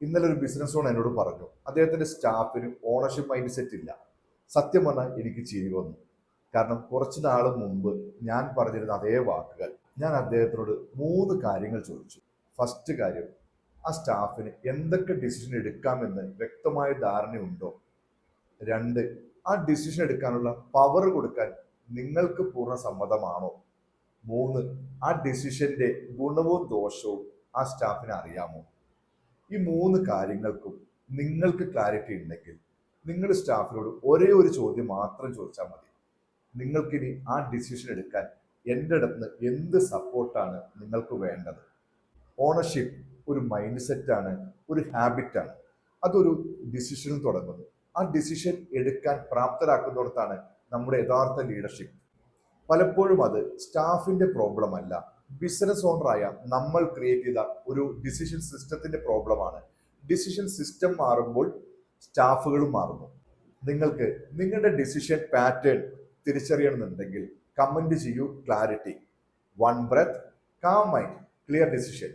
ഇന്നലെ ഒരു business owner എന്നോട് പറഞ്ഞു അദ്ദേഹത്തിന്റെ സ്റ്റാഫിന് ഓണർഷിപ്പ് മൈൻഡ് സെറ്റ് ഇല്ല. സത്യം പറഞ്ഞാൽ എനിക്ക് ചിരി വന്നു. കാരണം കുറച്ച് നാൾ മുമ്പ് ഞാൻ പറഞ്ഞിരുന്ന അതേ വാക്കുകൾ ഞാൻ അദ്ദേഹത്തിനോട് 3 കാര്യങ്ങൾ ചോദിച്ചു. ഫസ്റ്റ് കാര്യം, ആ സ്റ്റാഫിന് എന്തൊക്കെ ഡിസിഷൻ എടുക്കാമെന്ന് വ്യക്തമായ ധാരണയുണ്ടോ? 2, ആ ഡിസിഷൻ എടുക്കാനുള്ള പവർ കൊടുക്കാൻ നിങ്ങൾക്ക് പൂർണ്ണ സമ്മതമാണോ? 3, ആ ഡിസിഷന്റെ ഗുണവും ദോഷവും ആ സ്റ്റാഫിന് അറിയാമോ? ഈ 3 കാര്യങ്ങൾക്കും നിങ്ങൾക്ക് ക്ലാരിറ്റി ഉണ്ടെങ്കിൽ നിങ്ങളുടെ സ്റ്റാഫിനോട് ഒരേ ഒരു ചോദ്യം മാത്രം ചോദിച്ചാൽ മതി. നിങ്ങൾക്കിനി ആ ഡിസിഷൻ എടുക്കാൻ എൻ്റെ അടുത്ത് നിന്ന് എന്ത് സപ്പോർട്ടാണ് നിങ്ങൾക്ക് വേണ്ടത്? ഓണർഷിപ്പ് ഒരു മൈൻഡ് സെറ്റാണ്, ഒരു ഹാബിറ്റാണ്. അതൊരു ഡിസിഷനിൽ തുടങ്ങുന്നു. ആ ഡിസിഷൻ എടുക്കാൻ പ്രാപ്തരാക്കുന്നിടത്താണ് നമ്മുടെ യഥാർത്ഥ ലീഡർഷിപ്പ്. പലപ്പോഴും അത് സ്റ്റാഫിന്റെ പ്രോബ്ലം അല്ല, ബിസിനസ് ഓണറായ നമ്മൾ ക്രിയേറ്റ് ചെയ്ത ഒരു ഡിസിഷൻ സിസ്റ്റത്തിന്റെ പ്രോബ്ലമാണ്. ഡിസിഷൻ സിസ്റ്റം മാറുമ്പോൾ സ്റ്റാഫുകളും മാറുന്നു. നിങ്ങൾക്ക് നിങ്ങളുടെ ഡിസിഷൻ പാറ്റേൺ തിരിച്ചറിയണമെന്നുണ്ടെങ്കിൽ കമന്റ് ചെയ്യൂ. Clarity, one breath, calm mind, clear decision.